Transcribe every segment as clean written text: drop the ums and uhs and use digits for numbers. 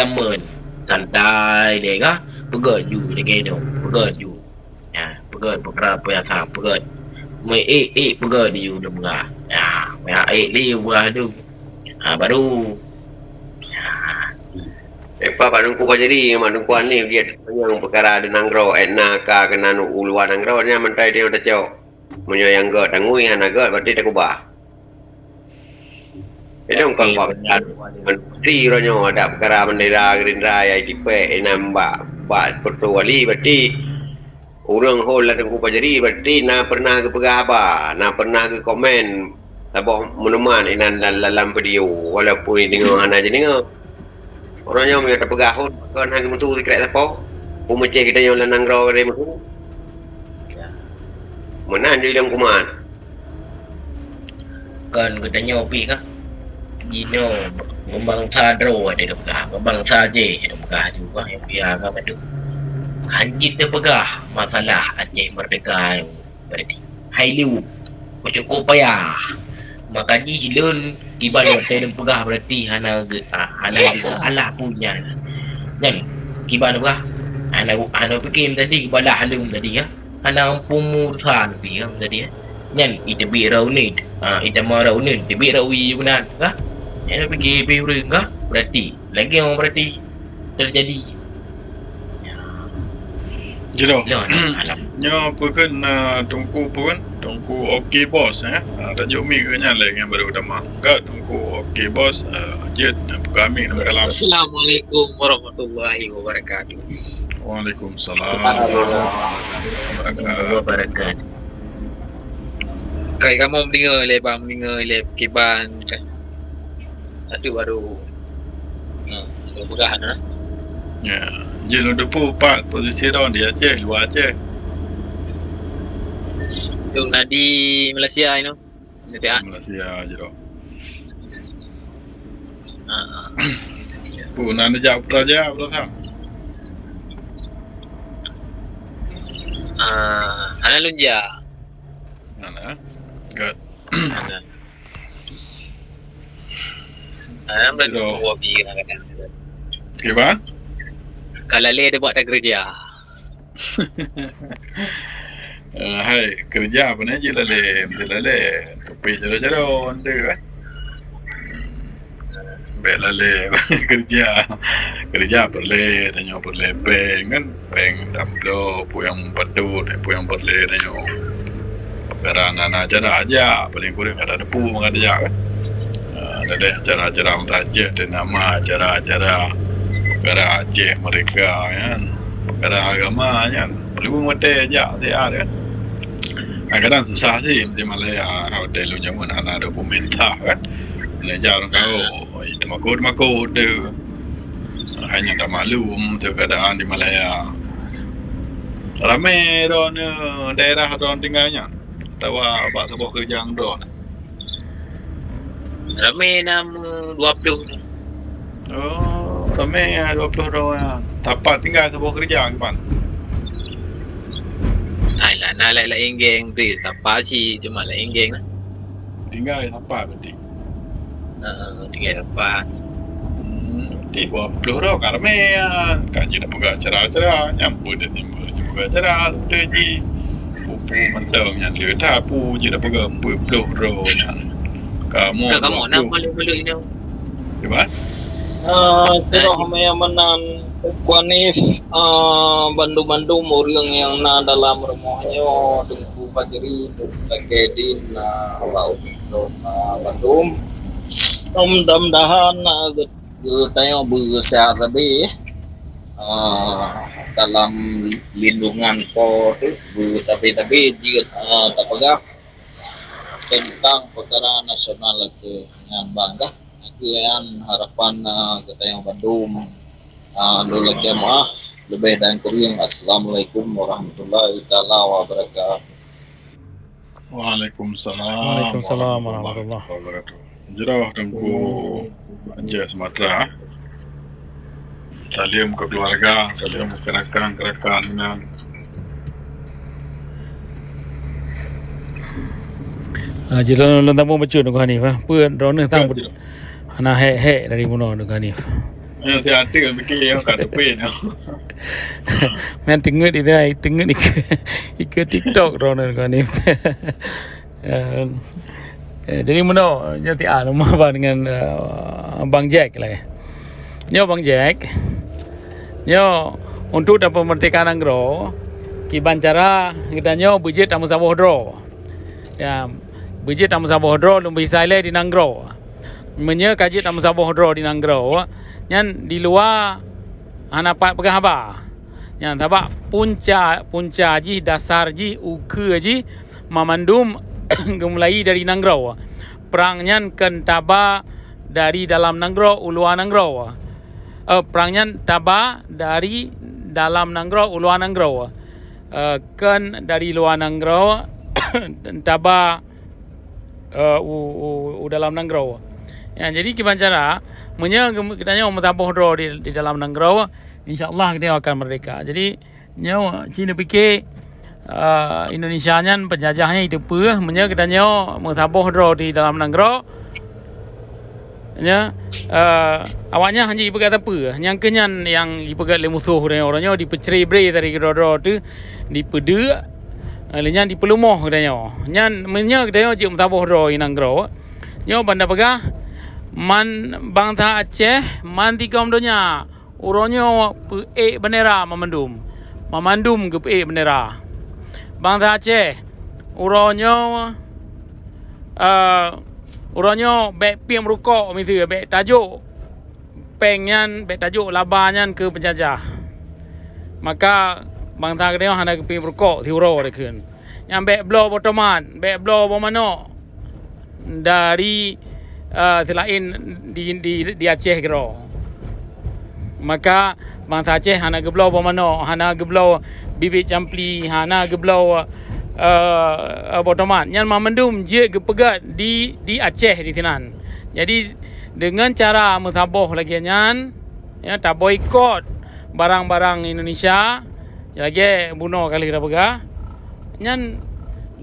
Aman, santai dia kah? Pegat you dia kena, pegat you. Ya, pegat perkara apa yang sama, pegat. Pegat you dah merah. Ya, dia merah tu. Baru. Pak nungku pa jadi nungku ani dia yang perkara ada nanggro etna ka kena uluan nanggro nya mentai dia udah cok. Munyo yang got tangui hana got berarti tak ubah. Ini ungkang pak menteri ronyo ada perkara bendera Gerindra ya IDP enam mbak pertuali berarti urang hol la tungku pa jadi berarti na pernah ke pegah na pernah ke komen taboh meneman inan dalam video walaupun dengan hana jadi ngau. Orangnya punya terpegahun kan hang mutu dikrek apa pemecah kita yang lanang raw dari mutu mana dia yang kuman kan gedanya opi kah Gino membangsa dro ada pegah membangsa je ada pegah juga yang biar kan itu hanjit dia pegah masalah Aceh Merdeka yang berarti hai liu cukup payah makaji hilun tiba dan pegah berarti hana Allah punya kan kiban pegah hana bikin tadi bala halum tadi ya hana pumurusan ti tadi ya nyan ida bi raunid ida ma raunid bi rawi benar kah hana pergi biru kah berarti lagi yang berarti terjadi Jiro. Nya pun tungku pun tungku okey bos tajuk mi ke nya yang baru utama. Enggak tungku okey bos jet kami nama kalam. Assalamualaikum warahmatullahi wabarakatuh. Waalaikumsalam warahmatullahi wabarakatuh. Kai kamu mendengar kiban kan. Aduh baru mudah-mudahan Ya, jelo depu pat posisi ron dia Aceh, luar Aceh. Itu di Malaysia ini. Malaysia jero. Pu nana jauh praja berapa tahun? Ana lunja. Nana. Good. Ana berada hobi kadang-kadang. Gimana? Kalau dia buat tak kerja. Hai, kerja apa ni je lale. Tapi jero ande kan. Belale kerja perle tanyo perle peng damplo puyang padut puyang perle tanyo. Karena acara aja paling kurang ada depu mengajar kan. Ada acara-acara mutaje dan nama acara-acara perkara Aceh mereka kan perkara agama kan perlu mete aja saya kan kadang susah sih mesti Malaya hotel lu nyamun anak dokumen sah kan belajar orang kau itu makut tu hanya tak maklum tu keadaan di Malaya ramai don daerah don tinggalnya tahu apa sebuah kerja don Ramai 20. Kami 20 orang. Tapat tinggal sebuah kerja kapan? Nalai enggeng tu. Tapat sih cuma lah enggeng lah. Tinggal tapat berarti. Tinggal tapat. 20 orang kami kan jadi buka acara-acara nyambut dan timur juga acara tu je. Pupu mentang yang dia tapu je dah buka 20 orang. Kamu nak malu-malu ini. Gimana? Kira kami menan kuanif bandu-bandu orang yang na dalam rumahnya tunggu pajeri kedin laut bandum mudah-mudahan tayo berusaha tadi dalam lindungan ko tapi jika tak pegah tentang perkara nasional ke dengan bangga kian harapan kita yang Bandung dulu jemaah lebih dan kurang. Assalamualaikum warahmatullahi wabarakatuh. Waalaikumsalam warahmatullahi wabarakatuh. Jero tengku Aceh Sumatera. Salim ke keluarga, salim ke rakan-rakan dengan Jika nak tamu baca dengan Hanif, pun rona tamu. Anak hek dari mana dengan Hanif. Hati-hati kan fikir yang kat depan. Men tengok itu ai, tengok ikut TikTok rono kan ni. Jadi mana jadi rumah abang dengan Bang Jack lah. Nyo Bang Jack. Nyo untuk dapat pemerdekaan Nanggro, kiban cara kita nyo budget tamu saboh dro. Ya, budget tamu saboh dro lumbi sile di Nanggro. Menye kaji tamu saboh dro di Nanggro. Nyan di luar anapat pegah haba. Yang tabak punca ji dasar ji uke ji mamandum gemulai dari Nanggro. Perangnya ken taba dari dalam Nanggro uluan Nanggro. Perangnya taba dari dalam Nanggro uluan Nanggro. Ken dari luar Nanggro taba dalam Nanggro. Ya, jadi kiban cara kita nyawa metaboh dro di dalam Nanggro, insyaallah kita akan merdeka. Jadi nyawa Cina fikir Indonesia nya penjajahnya hidup kita nyawa metaboh dro di dalam Nanggro. Nya awaknya hanya ibagat apa? Yang kenyan yang ibagat le musuh dia orangnya dipeceri bre dari dro tu dipede lenyang dipelumoh katanya. Nyan menya katanya je metaboh dro di Nanggro. Nyo banda pegah man bangsa Aceh man tiga donya uronyo pe bendera memandum ke pe bendera bangsa Aceh uronyo bek piam rukok misalnya bek tajuk pengyan bek tajuk labanyan ke penjajah maka bangsa dia hana ke piam rukok tiuro dekeun yang bek blow botoman bek blow bomano dari selain di Aceh kira. Maka bangsa Aceh hana geblau bomano, hana geblau bibit campli, hana geblau botoman. Yang mamandum je gepegat di Aceh di sinan. Jadi dengan cara mensaboh lagi nyan ya tak boikot barang-barang Indonesia lagi bunuh kali kita pegah. Nyan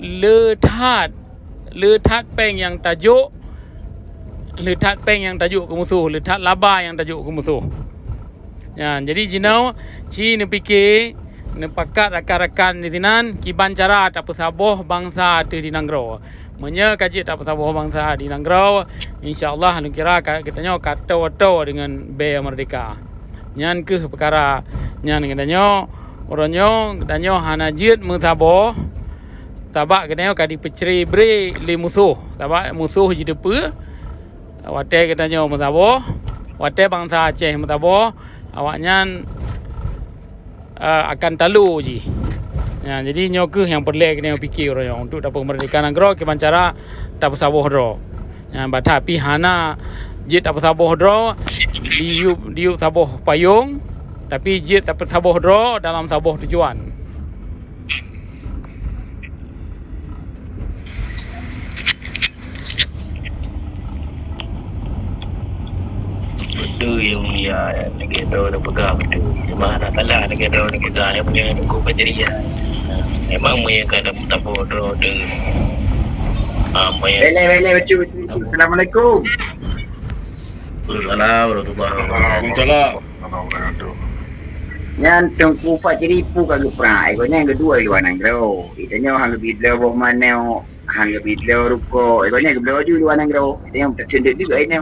letat peng yang tajuk letak peng yang tajuk ke musuh, letak laba yang tajuk ke musuh. Ya, jadi jinau Cina fikir nepakat rakan-rakan di sinan kiban cara tak pesaboh bangsa tu di Nanggro. Menya kaji tak pesaboh bangsa di Nanggro, insya-Allah nu kira kita nyo kata-kata dengan Bea Merdeka. Nyan ke perkara nyan katanya oranyo katanya hana jit mensaboh tabak katanya kadi peceri bre le musuh. Tabak musuh ji depa wate katanya metaboh, wate bangsa Aceh metaboh, awaknya akan talu ji. Ya, jadi nyoke yang perlu kena fikir orang untuk dapat kemerdekaan Nanggro kiban cara tak pesaboh dro. Ya, tapi hana jit tak pesaboh dro diup saboh payung, tapi jit tak pesaboh dro dalam saboh tujuan. Betul yang mulia negara nak pegang betul. Mana salah negara nak pegang yang punya nunggu penjerian. Memang mulia kada metaboh dro tu. Mulia. Bele betul. Assalamualaikum. Assalamualaikum warahmatullahi wabarakatuh. Nyan tengku fajri pu kagak pernah. Egonya yang kedua luar Nanggro. Itanya hang bidlo bo maneo, hang bidlo ruko. Egonya geblo ju luar Nanggro. Itanya tertendek juga ini.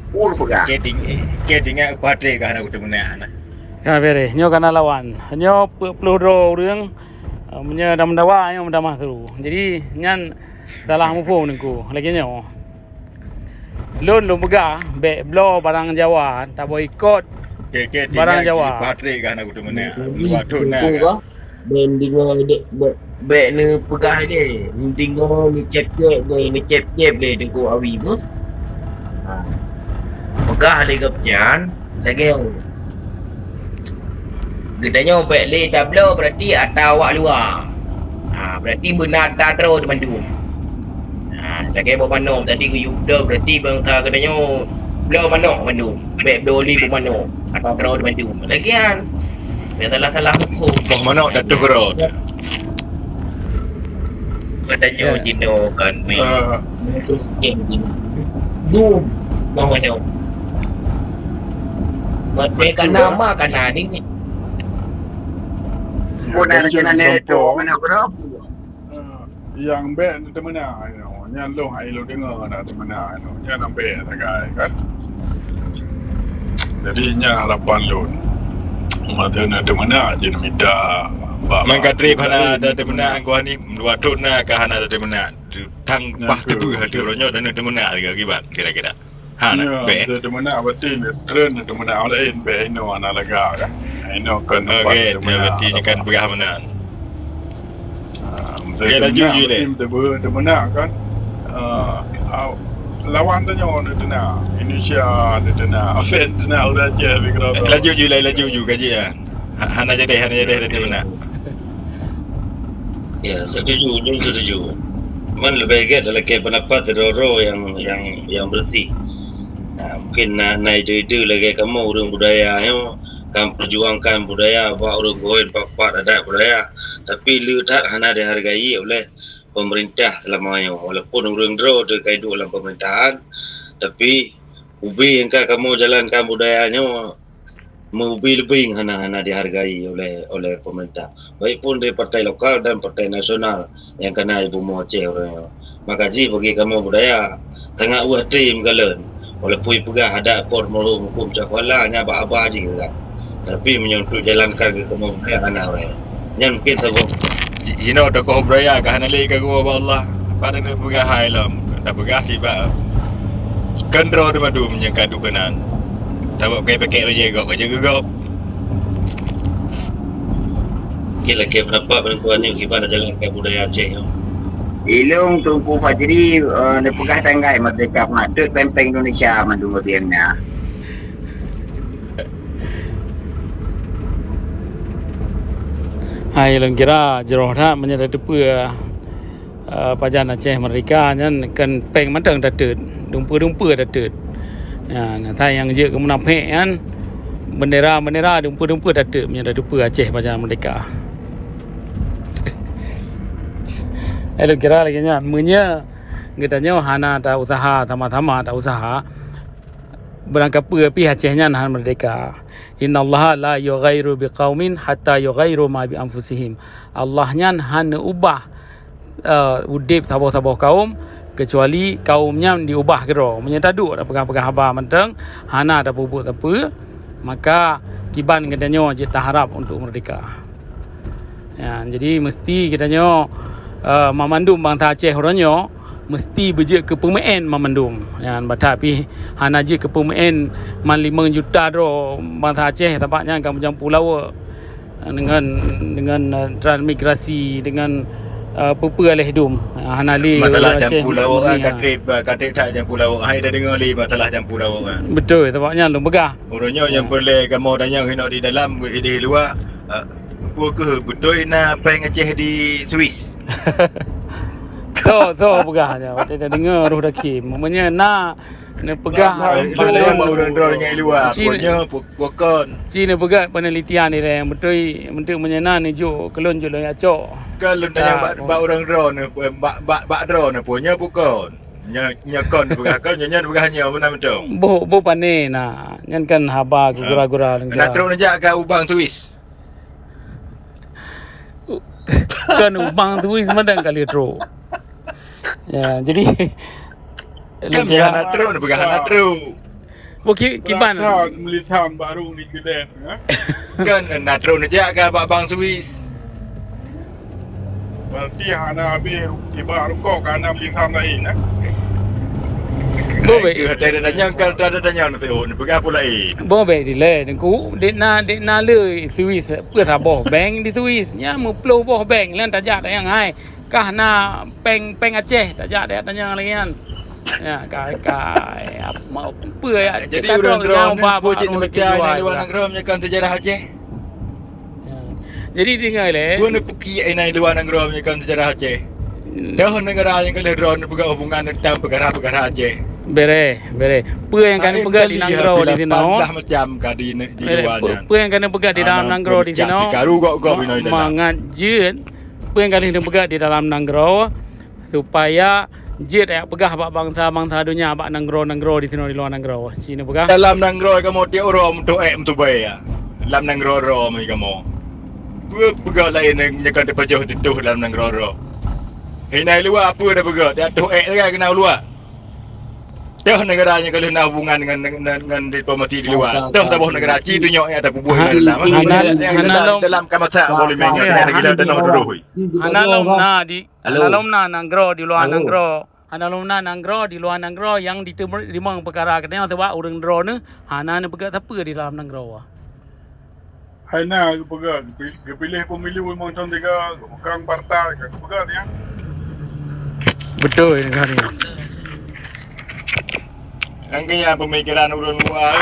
Pur pegah. Keting kuatre kan aku temenan. Ya bere, nyo kana lawan. Nyo peludro urang menya dam-dawa nyo mendamah tu. Jadi nyan salah mufu nengku. Lagi nyo. Lon lu pegah be blo barang Jawa, tak boikot barang Jawa. Kuatre kan aku temenan. Luatu na. Ben dingo dek be ne pegah de. Dingo ni cep-cep le dengku awi bos. Pegah le gapjan lagi gedanya baik le double berarti ada awak luar. Berarti benar tak terus mandum. Lagi bawa mano tadi ku yuda berarti bangsa gedanya belo mano mandum. Baik doli bu mano atau terus mandum. Lagian ya salah hukum. Bang mano datuk ro. Gedanya jino kan me. Dum bang mano. Mereka nama kan ni. Pun ada jalan itu mana berapa? Yang baik ada mana Nyan lo hai lo dengar ada mana Nyan ambil tak kan. Jadi nyan harapan lo mata ada mana je minta Man kadri hana ada mana angko ni waduk na ka hana ada mana tang bah tebu hadu ronyo dan ada mana gibat kira-kira. Hana be. Ada mana berarti tren ada mana lain be ino ana laga kan. Ino kan okey berarti kan begah mana. Dia dah jujur le. Ada mana kan. Lawan tanya ada dana Indonesia ada dana Afen dana udah je fikra. Laju kaji ya. Hana jadi ada mana. Ya, setuju. Man lebih baik adalah ke pendapat Roro yang bersih. Mungkin naik ide lagi kamu orang budaya yang kamu perjuangkan budaya, bawa orang goin papat ada budaya. Tapi lihat hana dihargai oleh pemerintah selamanya. Walaupun orang Roro terkait dalam pemerintahan, tapi ubi yang kamu jalankan budayanya lebih hana dihargai oleh pemerintah. Baik pun dari partai lokal dan partai nasional yang kena ibu mau Aceh orang. Makasih bagi kamu budaya tengah uat tim kalian. Walaupun pegah ada por merhum hukum cakwala nya ba je kan. Tapi menyentuh jalankan ke kamu budaya hana orang. Yang mungkin sebab ada kau budaya ka hana le ka gua Allah. Pada ni pegah hai lam. Tak pegah tiba. Kendro de madu menyangka dukanan. Tahu kayak pakai aja gak. kira pendapat perempuan ni gimana jalankan budaya Aceh. Ilung Tunku Fajri ni pegah tanggai merdeka pengadut pempeng Indonesia mandu babiangnya. Hai lang kira jeroh dah menyada depa pajan Aceh merdeka nyan kan peng matang datet dumpa datet. Ya, nah yang je ke munafik kan bendera dumpa datet menyada depa Aceh pajan merdeka. Hello kira lagi nya munya katanya hana ada usaha sama-sama ada usaha berangkat pi Aceh nya han merdeka. Innallaha la yughairu biqaumin hatta yughairu ma bi anfusihim. Allah nya han ubah udip tabah-tabah kaum kecuali kaumnya diubah kira munya taduk ada pegang-pegang haba menteng hana ada bubuk apa maka kiban katanya je taharap untuk merdeka. Ya, jadi mesti katanya memandum bangsa Aceh orangnya mesti berjek ke pemain memandum yang batapi hana je ke pemain man 5 juta do bangsa Aceh tampaknya kamu jam pulau dengan transmigrasi dengan pupa oleh hidung hana li masalah jam pulau kadrib tak jam pulau hai dah dengar li masalah jam pulau kan betul tampaknya lu begah orangnya yang boleh kamu tanya kena di dalam di luar apa ke betul nak peng Aceh di Swiss. So pegahnya. Waktu dah dengar roh dakim. Mamanya nak pegah. Boleh mau orang dengan luar. Punya pokon. Cina pegah penelitian ni yang betul untuk menyana ni jo kelon jo lah acok. Kalau tanya bak orang drone bak drone punya pokon. Nya kon pegah kan nya pegahnya mana betul. Bo pane nah. Nyan kan haba gura-gura dengan. Nak drone aja ke ubang Swiss. Kan ubang tu semedang kali tro. Ya, jadi kan dia nak tro nak pegang nak tro. Okey, kiban. Melihat baru ni keden, Kan nak tro aja ke bang Swiss. Berarti hana habis tiba kau kana melihat lain Bo baik. Ada tanya kan ada tanya nak tahu nak pegang pula Bo baik dile ku dek na le Swiss pu sabah bank di Swiss nya mu plo boh bank lan tajak yang hai kah na peng Aceh tajak dia tanya lagi kan. Ya kai mau pu ya. Jadi orang projek media ni luar negara menyakan sejarah Aceh. Jadi dengar le. Pun pergi ini luar negara menyakan sejarah Aceh. Dah negara yang kalau drone pegang hubungan tentang perkara Aceh. Bere. Pu yang kan pegang di Nanggro di sini. Dah macam di luarnya. Pu yang kan pegang di dalam Nanggro di sini. Karu gok bina dalam. Mangat jeun. Pu yang kan pegang di dalam Nanggro supaya Jet ayak pegah bak bangsa dunia bak nanggro di sini di luar nanggro. Cina pegah. Dalam nanggro kamu dia orang untuk untuk bayar. Dalam nanggro mai kamu. Pegak lain yang nyekan depan jauh tuh dalam nanggro. Hina luar apa dah pegak? Dia tuh kan kena luar. Dah negaranya kalau nak hubungan dengan diplomasi di luar. Dah tahu negara Cina dunia ada bubuh dalam. Dalam kamata boleh main gila dan terus. Analom na nanggro di luar nanggro. Analom na nanggro di luar nanggro yang diterima perkara katanya sebab orang dro ni hana ni pegak siapa di dalam nanggro. Hana pegak pilih pemilu memang tahun 3 bukan partai ke pegak dia. Betul negara ni. Angkanya pemikiran orang luar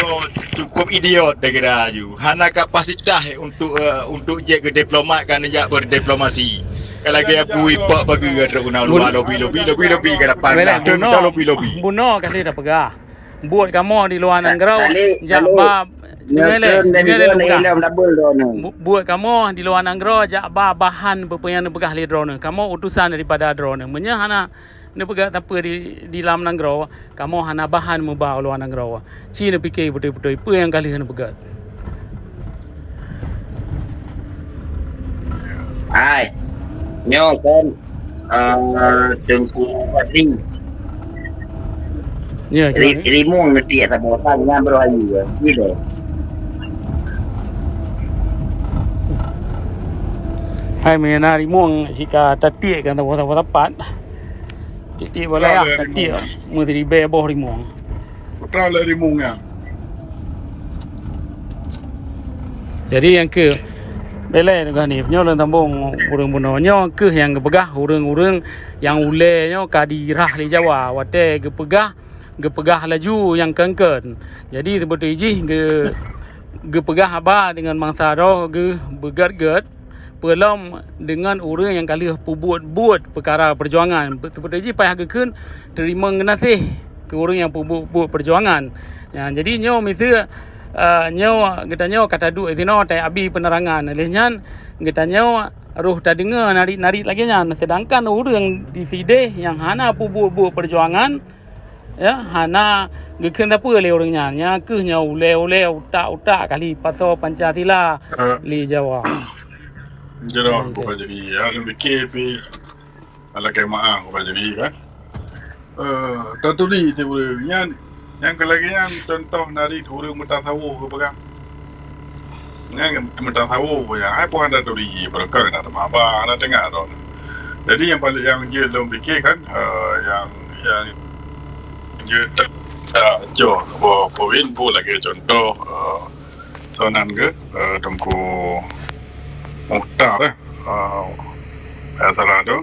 cukup idiot dia kira ju. Hana kapasitas untuk je ke diplomat kan dia berdiplomasi. Kalau dia bui pak bagi ke guna luar lobby ke depan dah. Kita lobby. Buno kasih dah pegah. Buat kamu di luar nanggro. Jabab buat kamu di luar nanggro jabab bahan berpenyan pegah li drone. Kamu utusan daripada drone. Menya hana ni pegak apa di dalam nanggro. Kamu hana bahan mubah luar nanggro. Cina fikir betul-betul apa yang kali hana pegat. Hai. Nyo kan Tengku Fadli. Ya, Rimung ngerti tak bosan dengan berayu. Gila. hai mena rimung sika tatik kan tahu tepat. Titik boleh ah tatik mesti be boh rimung. Putra le rimungnya. Jadi yang ke belai dengan ni nyo lang tambung urang buno nyo ke yang gepegah urang-urang yang ule nyo kadirah di Jawa wate gepegah laju yang kengken. Jadi seperti iji gepegah apa dengan mangsa ro begat-gat pelom dengan orang yang kali buat perkara perjuangan. Seperti iji payah gekeun terima ngenasih ke orang yang buat perjuangan. Ya, jadi nyo mesti nyo kita kata duk sino tai abi penerangan lehnya kita nyo roh tak dengar narik lagi nya sedangkan orang di side yang hana buat perjuangan ya hana gekeun apa le orangnya nya ke nya ule utak kali pasal Pancasila li Jawa. Jadi aku jadi ya lebih pi ala kemaah aku jadi kan. Tatuli tu boleh yang kelagian contoh dari orang mutasawu ke pegang. Yang mutasawu ya, hai pun ada dari berkah ada maba, ada tengah ada. Jadi yang paling yang dia belum fikir kan, yang dia jo, powin pun lagi contoh sonan ke, tungku Mukhtar salah tu.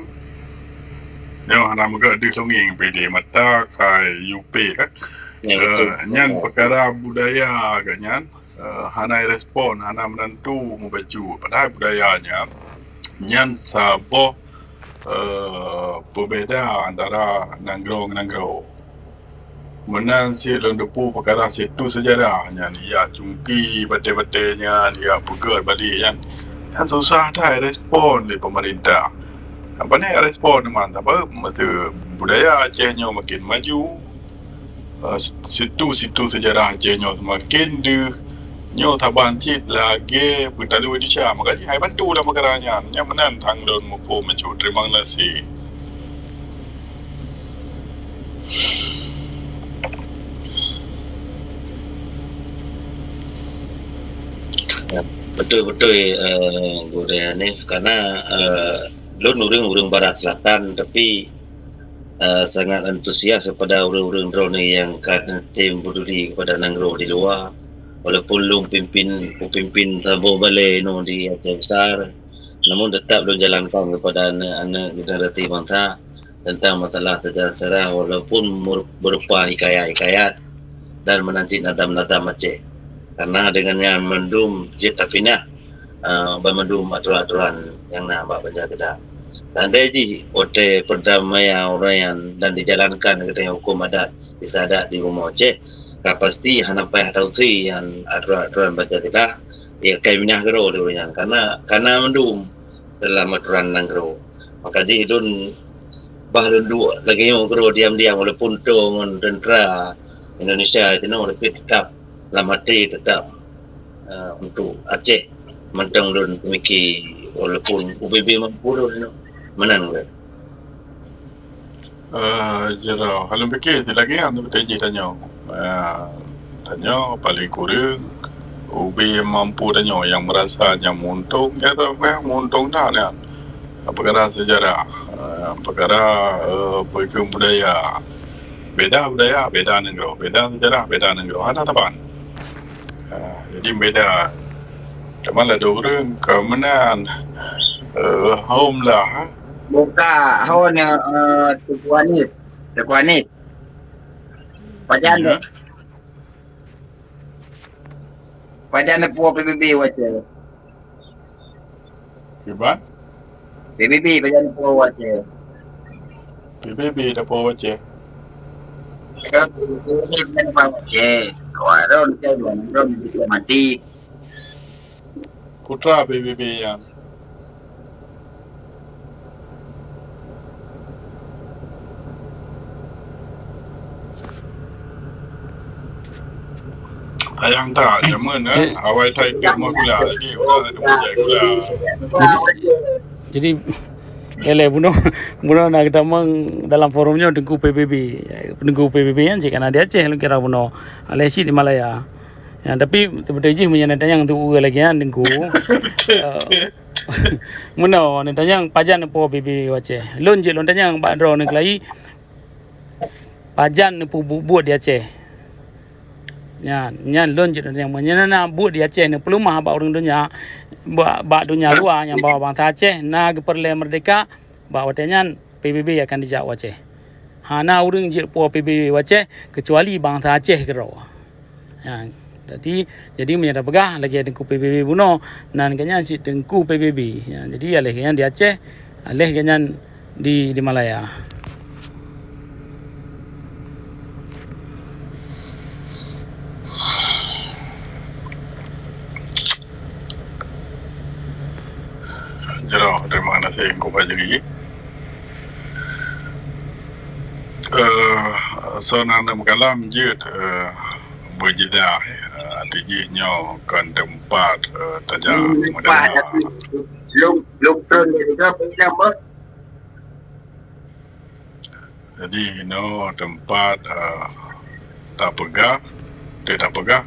Yang hana muka di longing PD mata kai UP kan. Nyan perkara budaya ganyan hana respon hana menentu membaju padahal budayanya nyan sabo berbeza antara nanggro menan si lendepu perkara situ sejarah nyan ia cungki bate-batenya ia pegat balik yang susah dah respon di pemerintah. Apa ni respon mana apa masa budaya Acehnya makin maju. Situ sejarah Acehnya semakin nyo taban tit lagi bertalu di Malaysia makanya hai bantu dalam perkaranya yang menan tangdon mupo maju terima kasih. Betul-betul budaya ni karena lun urang barat selatan tapi sangat antusias kepada orang-orang drone yang kan tim berdiri kepada nanggro di luar walaupun lum pimpin Sabo Balai no di Aceh Besar namun tetap lum jalankan kepada anak-anak negara Timur Tengah tentang masalah sejarah walaupun berupa hikayat-hikayat dan menanti nadam-nadam Aceh karena dengannya mendum jeta pinah bermendum aturan-aturan yang nampak benda tidak. Tanda ji ote perdamaian orang dan dijalankan dengan hukum adat disadat di rumah Aceh pasti hanampai tausi yang aturan baca tidak ya kai minah gero karena mendum dalam aturan nanggro maka di dun bahkan dua lagi yang kero diam-diam walaupun dengan tentera Indonesia itu tapi tetap lamati tetap untuk Aceh mentang dan memiliki walaupun UBB mampu menang kan. Jero halam fikir lagi yang tu tanya tanya paling kurang ubi mampu tanya yang merasa yang untung ya untung dah ni perkara sejarah perkara perkara budaya beda negara beda sejarah beda negara ada taban jadi beda teman ada orang kemenan home lah Buka hawan Tukuanit. Pajan puan PBB wace. Gimana? PBB pajan puan wace. PBB dah bawa je. Kan PBB pajan puan wace. Kawaron saya dua mati. Putra PBB yang ayang tak zaman awal Taipei mau gula lagi gula. Jadi ele buno nak kita mang dalam forumnya Tengku PBB yang jika ada Aceh lu kira buno Alesi di Malaya. Ya tapi sebenarnya menyana yang tu lagi yang Tengku. Muno nanya pajan po PBB Aceh. Lon je lon tanya Pak Dro nak lagi pajan po buat di Aceh. Nyan lon je yang menyana buat di Aceh ni perlu mah orang dunia bak dunia luar yang bawa bangsa Aceh nak perle merdeka bawa tenyan PBB akan dijak Aceh. Hana urang je po PBB Aceh kecuali bangsa Aceh kero. Ya, jadi menyada pegah lagi Tengku PBB buno nan kanyan si Tengku PBB. Ya, jadi alih kanyan di Aceh, alih kanyan di Malaya. Jero terima kasih ko Fajri. So nang kalam jut berjedah tiji nyo kan tempat taja Tempat luk turun juga pindah bos. jadi no tempat tak pegah